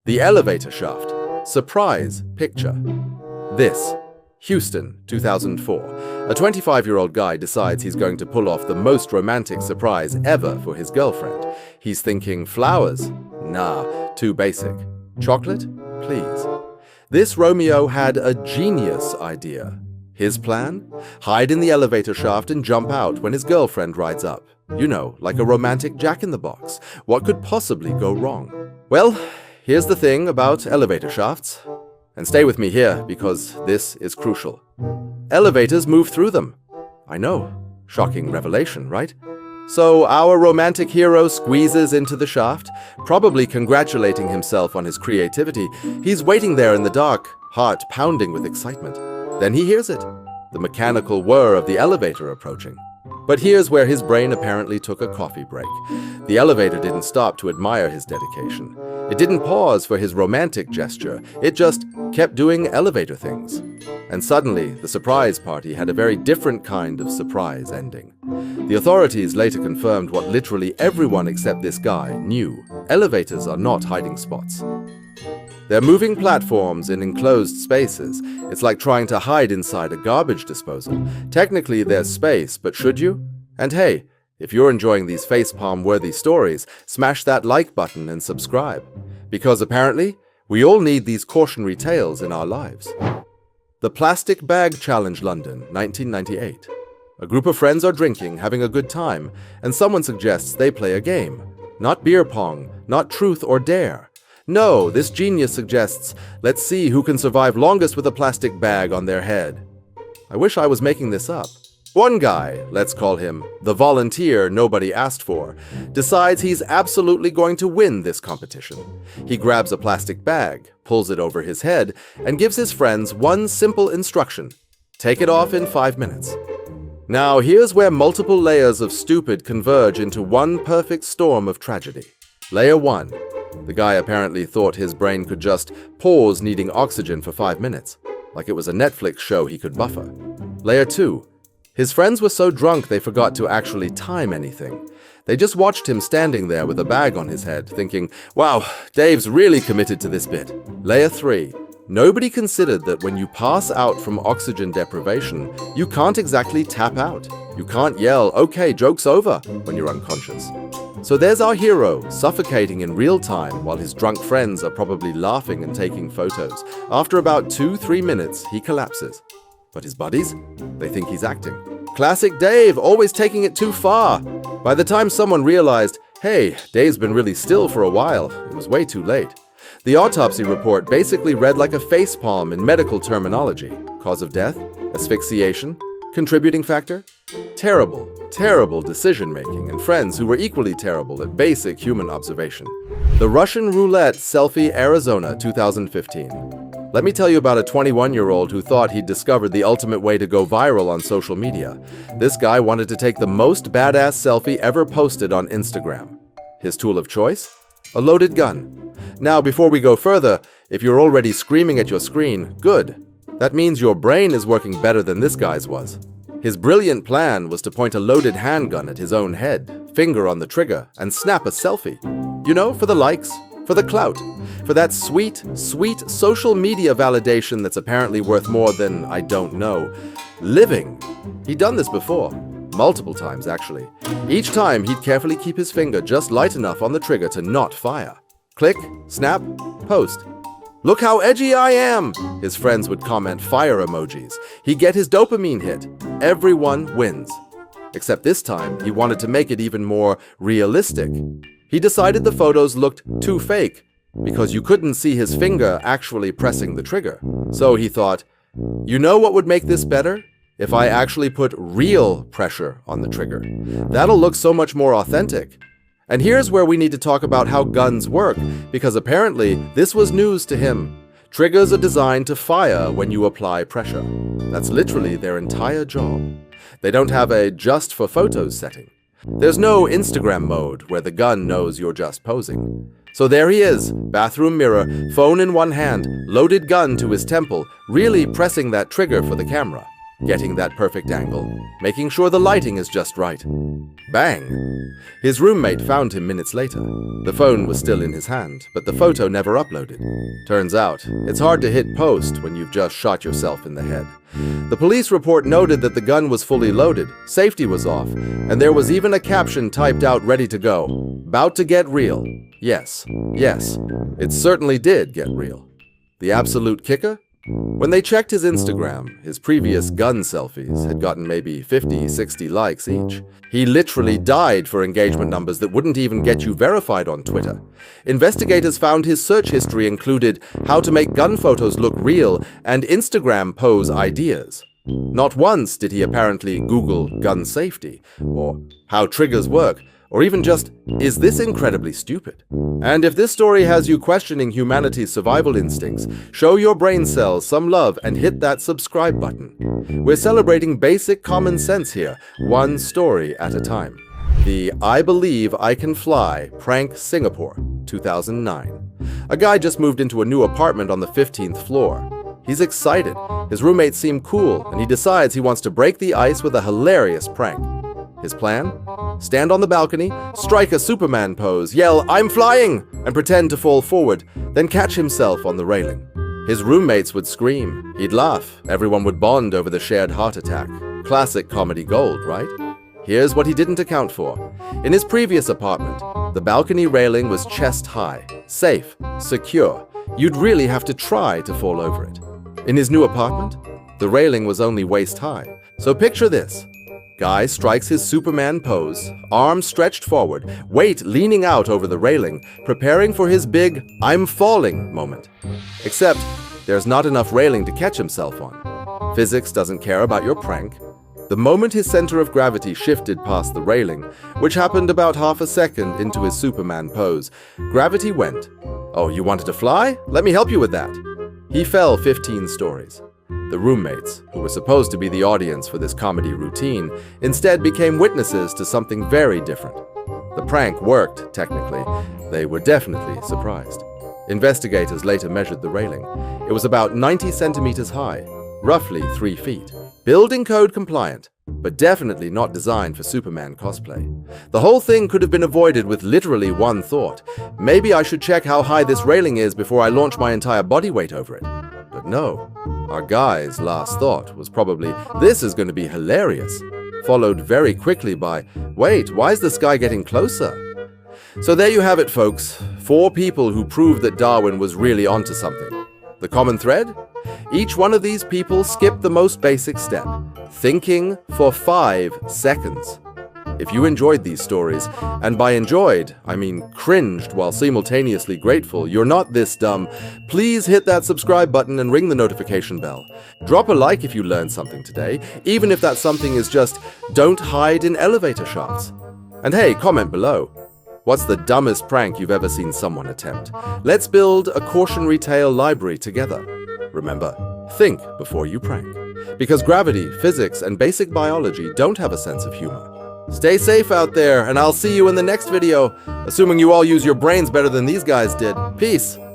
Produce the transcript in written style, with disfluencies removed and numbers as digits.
The elevator shaft. Surprise picture. This. Houston, 2004. A 25-year-old guy decides he's going to pull off the most romantic surprise ever for his girlfriend. He's thinking flowers? Nah, too basic. Chocolate? Please. This Romeo had a genius idea. His plan? Hide in the elevator shaft and jump out when his girlfriend rides up. You know, like a romantic Jack-in-the-Box. What could possibly go wrong? Well, here's the thing about elevator shafts. And stay with me here, because this is crucial. Elevators move through them. I know. Shocking revelation, right? So our romantic hero squeezes into the shaft, probably congratulating himself on his creativity. He's waiting there in the dark, heart pounding with excitement. Then he hears it, the mechanical whir of the elevator approaching. But here's where his brain apparently took a coffee break. The elevator didn't stop to admire his dedication. It didn't pause for his romantic gesture. It just kept doing elevator things. And suddenly, the surprise party had a very different kind of surprise ending. The authorities later confirmed what literally everyone except this guy knew. Elevators are not hiding spots. They're moving platforms in enclosed spaces. It's like trying to hide inside a garbage disposal. Technically, there's space, but should you? And hey, if you're enjoying these facepalm-worthy stories, smash that like button and subscribe. Because apparently, we all need these cautionary tales in our lives. The Plastic Bag Challenge, London, 1998. A group of friends are drinking, having a good time, and someone suggests they play a game. Not beer pong, not truth or dare. No, this genius suggests, let's see who can survive longest with a plastic bag on their head. I wish I was making this up. One guy, let's call him the volunteer nobody asked for, decides he's absolutely going to win this competition. He grabs a plastic bag, pulls it over his head, and gives his friends one simple instruction. Take it off in 5 minutes. Now here's where multiple layers of stupid converge into one perfect storm of tragedy. Layer 1. The guy apparently thought his brain could just pause needing oxygen for 5 minutes, like it was a Netflix show he could buffer. Layer 2. His friends were so drunk they forgot to actually time anything. They just watched him standing there with a bag on his head, thinking, wow, Dave's really committed to this bit. Layer 3. Nobody considered that when you pass out from oxygen deprivation, you can't exactly tap out. You can't yell, okay, joke's over, when you're unconscious. So there's our hero, suffocating in real time while his drunk friends are probably laughing and taking photos. After about 2-3 minutes, he collapses. But his buddies? They think he's acting. Classic Dave, always taking it too far. By the time someone realized, hey, Dave's been really still for a while, it was way too late. The autopsy report basically read like a facepalm in medical terminology. Cause of death? Asphyxiation? Contributing factor? Terrible, terrible decision-making, and friends who were equally terrible at basic human observation. The Russian Roulette Selfie, Arizona, 2015. Let me tell you about a 21-year-old who thought he'd discovered the ultimate way to go viral on social media. This guy wanted to take the most badass selfie ever posted on Instagram. His tool of choice? A loaded gun. Now, before we go further, if you're already screaming at your screen, good. That means your brain is working better than this guy's was. His brilliant plan was to point a loaded handgun at his own head, finger on the trigger, and snap a selfie. You know, for the likes, for the clout, for that sweet, sweet social media validation that's apparently worth more than, I don't know, living. He'd done this before. Multiple times, actually. Each time, he'd carefully keep his finger just light enough on the trigger to not fire. Click, snap, post. Look how edgy I am! His friends would comment fire emojis. He'd get his dopamine hit. Everyone wins. Except this time, he wanted to make it even more realistic. He decided the photos looked too fake, because you couldn't see his finger actually pressing the trigger. So he thought, you know what would make this better? If I actually put real pressure on the trigger. That'll look so much more authentic. And here's where we need to talk about how guns work, because apparently this was news to him. Triggers are designed to fire when you apply pressure. That's literally their entire job. They don't have a just for photos setting. There's no Instagram mode where the gun knows you're just posing. So there he is, bathroom mirror, phone in one hand, loaded gun to his temple, really pressing that trigger for the camera. getting that perfect angle, making sure the lighting is just right. Bang! His roommate found him minutes later. The phone was still in his hand, but the photo never uploaded. Turns out, it's hard to hit post when you've just shot yourself in the head. The police report noted that the gun was fully loaded, safety was off, and there was even a caption typed out ready to go. About to get real. Yes, it certainly did get real. The absolute kicker? When they checked his Instagram, his previous gun selfies had gotten maybe 50, 60 likes each. He literally died for engagement numbers that wouldn't even get you verified on Twitter. Investigators found his search history included how to make gun photos look real and Instagram pose ideas. Not once did he apparently Google gun safety, or how triggers work, or even just, is this incredibly stupid? And if this story has you questioning humanity's survival instincts, show your brain cells some love and hit that subscribe button. We're celebrating basic common sense here, one story at a time. The I Believe I Can Fly prank Singapore, 2009. A guy just moved into a new apartment on the 15th floor. He's excited, his roommates seem cool, and he decides he wants to break the ice with a hilarious prank. His plan? Stand on the balcony, strike a Superman pose, yell, "I'm flying!" and pretend to fall forward, then catch himself on the railing. His roommates would scream, he'd laugh, everyone would bond over the shared heart attack. Classic comedy gold, right? Here's what he didn't account for. In his previous apartment, the balcony railing was chest high, safe, secure. You'd really have to try to fall over it. In his new apartment, the railing was only waist high. So picture this. Guy strikes his Superman pose, arms stretched forward, weight leaning out over the railing, preparing for his big "I'm falling" moment. Except, there's not enough railing to catch himself on. Physics doesn't care about your prank. The moment his center of gravity shifted past the railing, which happened about half a second into his Superman pose, gravity went. "Oh, you wanted to fly? Let me help you with that." He fell 15 stories. The roommates, who were supposed to be the audience for this comedy routine, instead became witnesses to something very different. The prank worked, technically. They were definitely surprised. Investigators later measured the railing. It was about 90 centimeters high, roughly 3 feet. Building code compliant, but definitely not designed for Superman cosplay. The whole thing could have been avoided with literally one thought. Maybe I should check how high this railing is before I launch my entire body weight over it. But no, our guy's last thought was probably, this is going to be hilarious, followed very quickly by, wait, why is this guy getting closer? So there you have it, folks. 4 people who proved that Darwin was really onto something. The common thread? Each one of these people skipped the most basic step, thinking for 5 seconds. If you enjoyed these stories, and by enjoyed, I mean cringed while simultaneously grateful, you're not this dumb, please hit that subscribe button and ring the notification bell. Drop a like if you learned something today, even if that something is just, don't hide in elevator shafts. And hey, comment below. What's the dumbest prank you've ever seen someone attempt? Let's build a cautionary tale library together. Remember, think before you prank. Because gravity, physics, and basic biology don't have a sense of humor. Stay safe out there, and I'll see you in the next video, assuming you all use your brains better than these guys did. Peace.